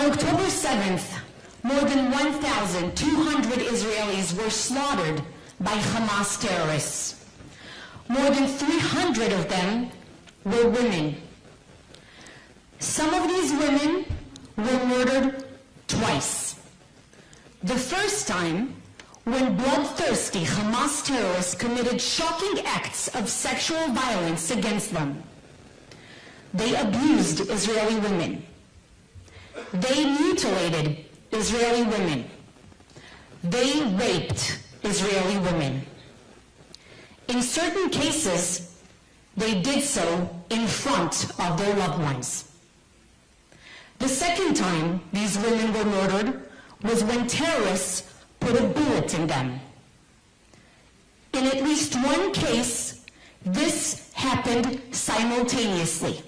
October 7th, more than 1,200 Israelis were slaughtered by Hamas terrorists. More than 300 of them were women. Some of these women were murdered twice. The first time, when bloodthirsty Hamas terrorists committed shocking acts of sexual violence against them. They abused Israeli women. They mutilated Israeli women. They raped Israeli women. In certain cases, they did so in front of their loved ones. The second time these women were murdered was when terrorists put a bullet in them. In at least one case, this happened simultaneously.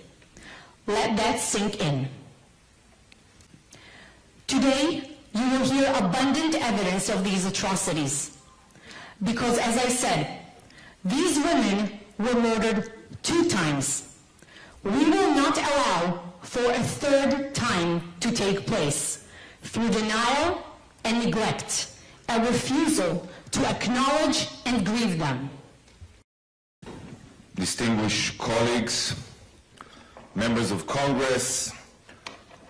Let that sink in. Today, you will hear abundant evidence of these atrocities. Because, as I said, these women were murdered 2 times. We will not allow for a third time to take place through denial and neglect, a refusal to acknowledge and grieve them. Distinguished colleagues, members of Congress,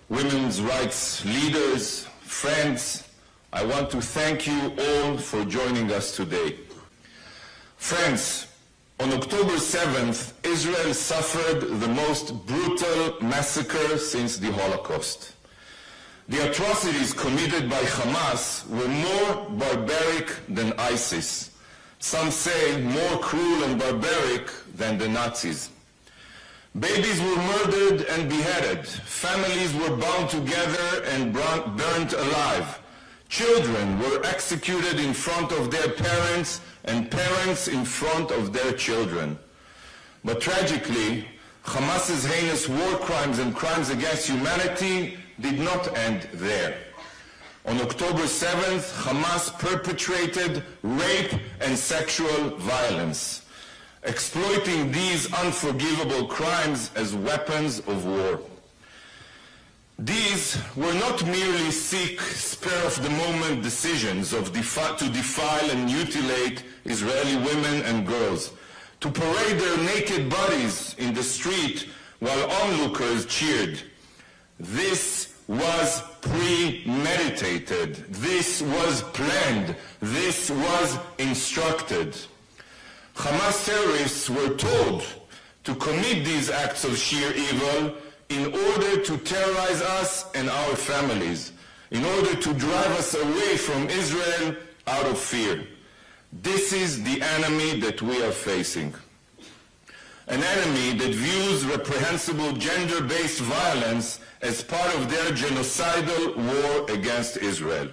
women's rights leaders, friends, I want to thank you all for joining us today. Friends, on October 7th, Israel suffered the most brutal massacre since the Holocaust. The atrocities committed by Hamas were more barbaric than ISIS. Some say more cruel and barbaric than the Nazis. Babies were murdered and beheaded. Families were bound together and burnt alive. Children were executed in front of their parents and parents in front of their children. But tragically, Hamas's heinous war crimes and crimes against humanity did not end there. On October 7th, Hamas perpetrated rape and sexual violence, exploiting these unforgivable crimes as weapons of war. These were not merely sick, spur-of-the-moment decisions to defile and mutilate Israeli women and girls, to parade their naked bodies in the street while onlookers cheered. This was premeditated. This was planned. This was instructed. Hamas terrorists were told to commit these acts of sheer evil in order to terrorize us and our families, in order to drive us away from Israel out of fear. This is the enemy that we are facing. An enemy that views reprehensible gender-based violence as part of their genocidal war against Israel.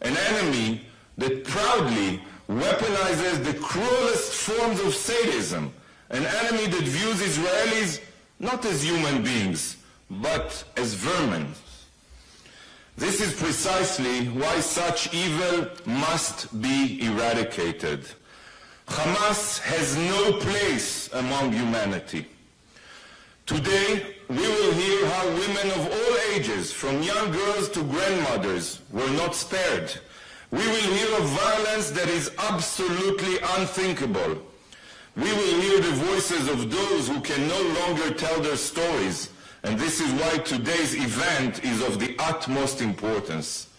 An enemy that proudly weaponizes the cruelest forms of sadism. An enemy that views Israelis not as human beings, but as vermin. This is precisely why such evil must be eradicated. Hamas has no place among humanity. Today, we will hear how women of all ages, from young girls to grandmothers, were not spared. We will hear of violence that is absolutely unthinkable. We will hear the voices of those who can no longer tell their stories, and this is why today's event is of the utmost importance.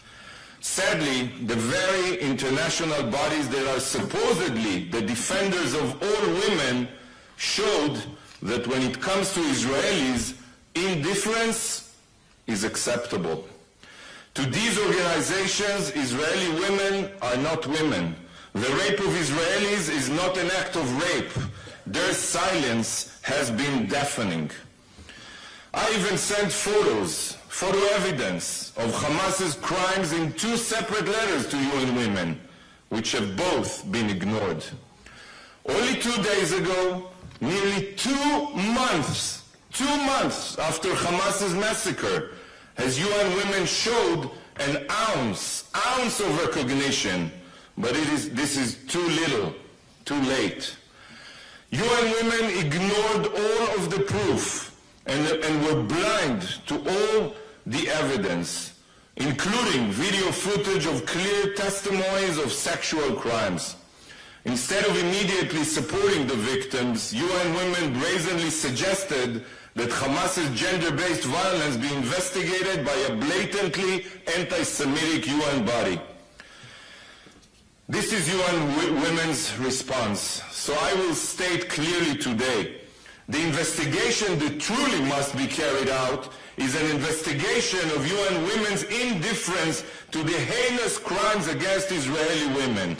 Sadly, the very international bodies that are supposedly the defenders of all women showed that when it comes to Israelis, indifference is acceptable. To these organizations, Israeli women are not women. The rape of Israelis is not an act of rape. Their silence has been deafening. I even sent photo evidence of Hamas's crimes in 2 separate letters to UN Women, which have both been ignored. Only 2 days ago, nearly 2 months after Hamas's massacre, as UN Women showed an ounce of recognition, but this is too little, too late. UN Women ignored all of the proof and were blind to all the evidence, including video footage of clear testimonies of sexual crimes. Instead of immediately supporting the victims, UN Women brazenly suggested that Hamas's gender-based violence be investigated by a blatantly anti-Semitic UN body. This is UN Women's response. So I will state clearly today, the investigation that truly must be carried out is an investigation of UN Women's indifference to the heinous crimes against Israeli women.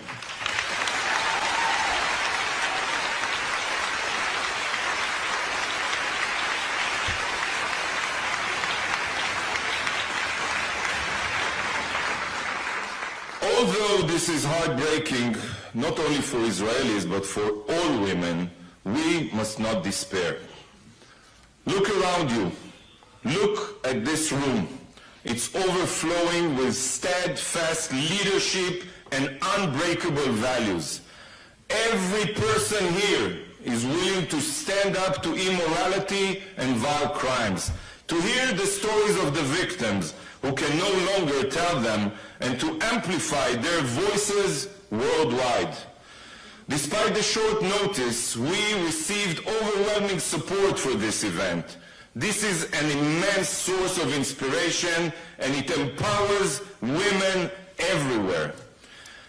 Although this is heartbreaking, not only for Israelis, but for all women, we must not despair. Look around you. Look at this room. It's overflowing with steadfast leadership and unbreakable values. Every person here is willing to stand up to immorality and vile crimes, to hear the stories of the victims who can no longer tell them, and to amplify their voices worldwide. Despite the short notice, we received overwhelming support for this event. This is an immense source of inspiration, and it empowers women everywhere.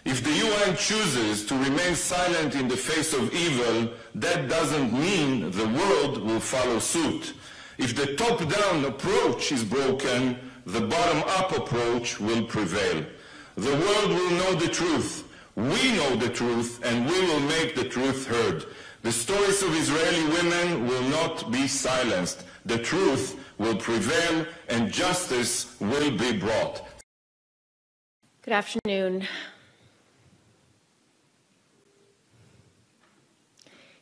If the UN chooses to remain silent in the face of evil, that doesn't mean the world will follow suit. If the top-down approach is broken, the bottom-up approach will prevail. The world will know the truth. We know the truth, and we will make the truth heard. The stories of Israeli women will not be silenced. The truth will prevail, and justice will be brought. Good afternoon.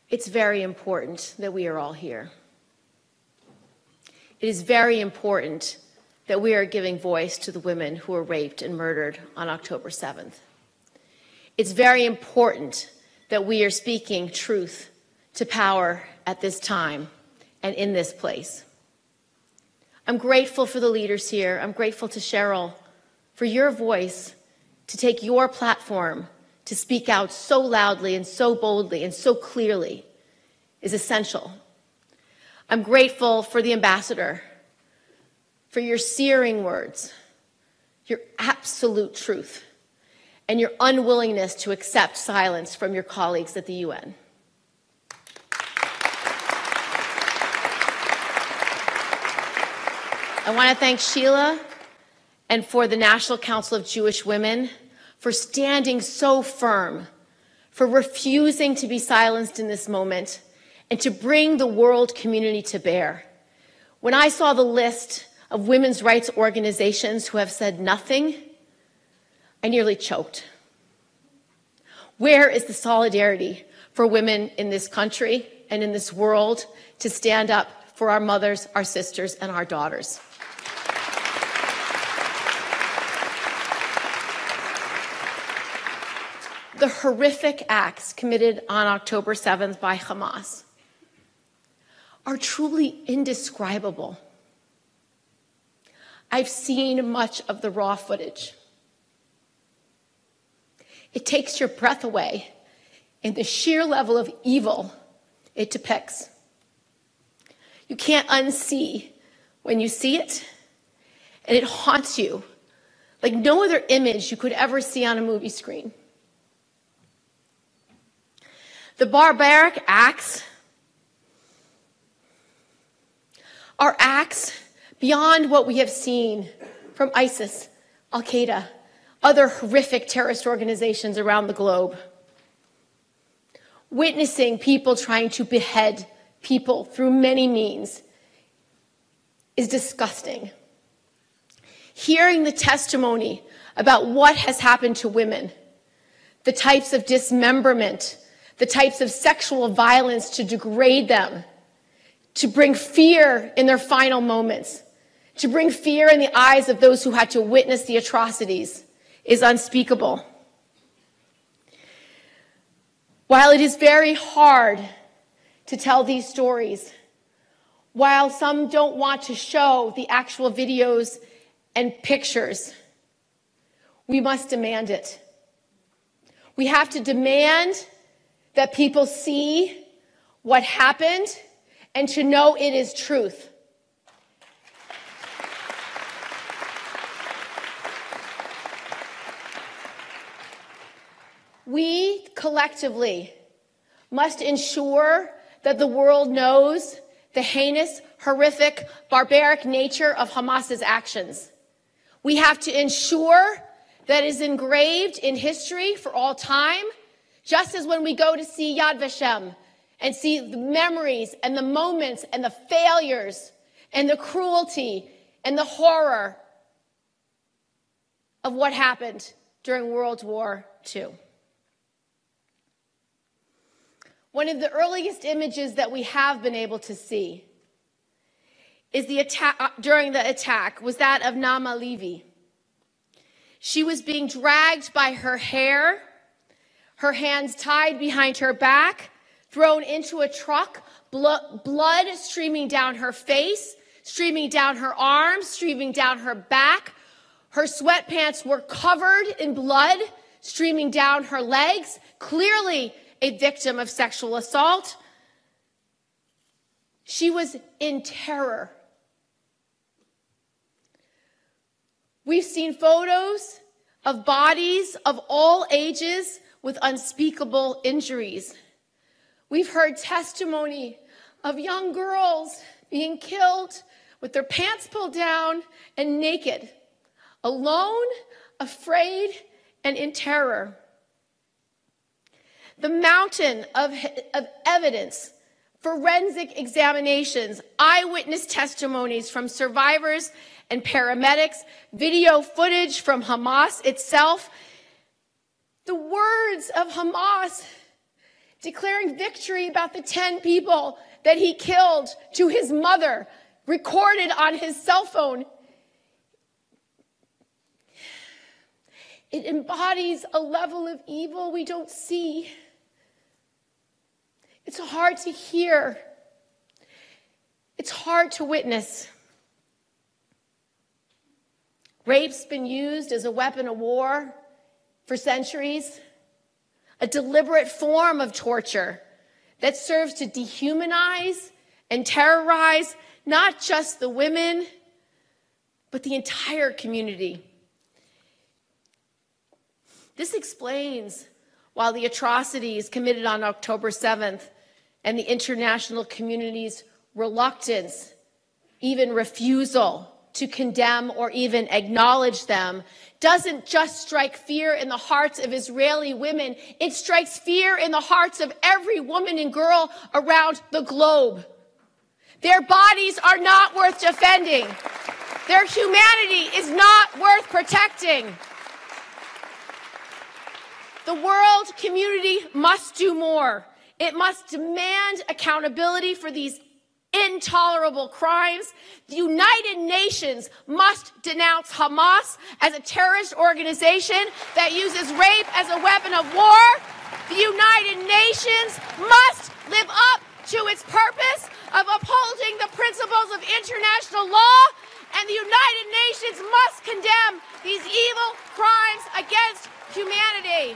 It's very important that we are all here. It is very important that we are giving voice to the women who were raped and murdered on October 7th. It's very important that we are speaking truth to power at this time and in this place. I'm grateful for the leaders here. I'm grateful to Cheryl for your voice, to take your platform to speak out so loudly and so boldly and so clearly is essential. I'm grateful for the ambassador, for your searing words, your absolute truth, and your unwillingness to accept silence from your colleagues at the UN. I want to thank Sheila and for the National Council of Jewish Women for standing so firm, for refusing to be silenced in this moment, and to bring the world community to bear. When I saw the list of women's rights organizations who have said nothing, I nearly choked. Where is the solidarity for women in this country and in this world to stand up for our mothers, our sisters, and our daughters? The horrific acts committed on October 7th by Hamas are truly indescribable. I've seen much of the raw footage. It takes your breath away in the sheer level of evil it depicts. You can't unsee when you see it, and it haunts you like no other image you could ever see on a movie screen. The barbaric acts are acts beyond what we have seen from ISIS, Al-Qaeda, other horrific terrorist organizations around the globe. Witnessing people trying to behead people through many means is disgusting. Hearing the testimony about what has happened to women, the types of dismemberment, the types of sexual violence to degrade them, to bring fear in their final moments, to bring fear in the eyes of those who had to witness the atrocities, is unspeakable. While it is very hard to tell these stories, while some don't want to show the actual videos and pictures. We must demand it. We have to demand that people see what happened and to know it is truth. We collectively must ensure that the world knows the heinous, horrific, barbaric nature of Hamas's actions. We have to ensure that it is engraved in history for all time, just as when we go to see Yad Vashem and see the memories and the moments and the failures and the cruelty and the horror of what happened during World War II. One of the earliest images that we have been able to see is the attack during the attack was that of Naama Levy. She was being dragged by her hair, her hands tied behind her back, thrown into a truck, blood streaming down her face, streaming down her arms, streaming down her back. Her sweatpants were covered in blood, streaming down her legs, clearly a victim of sexual assault. She was in terror. We've seen photos of bodies of all ages with unspeakable injuries. We've heard testimony of young girls being killed with their pants pulled down and naked, alone, afraid, and in terror. The mountain of evidence, forensic examinations, eyewitness testimonies from survivors and paramedics, video footage from Hamas itself, the words of Hamas declaring victory about the 10 people that he killed to his mother, recorded on his cell phone. It embodies a level of evil we don't see. It's hard to hear. It's hard to witness. Rape's been used as a weapon of war for centuries, a deliberate form of torture that serves to dehumanize and terrorize not just the women, but the entire community. This explains why the atrocities committed on October 7th and the international community's reluctance, even refusal to condemn or even acknowledge them, doesn't just strike fear in the hearts of Israeli women, it strikes fear in the hearts of every woman and girl around the globe. Their bodies are not worth defending. Their humanity is not worth protecting. The world community must do more. It must demand accountability for these intolerable crimes. The United Nations must denounce Hamas as a terrorist organization that uses rape as a weapon of war. The United Nations must live up to its purpose of upholding the principles of international law, and the United Nations must condemn these evil crimes against humanity.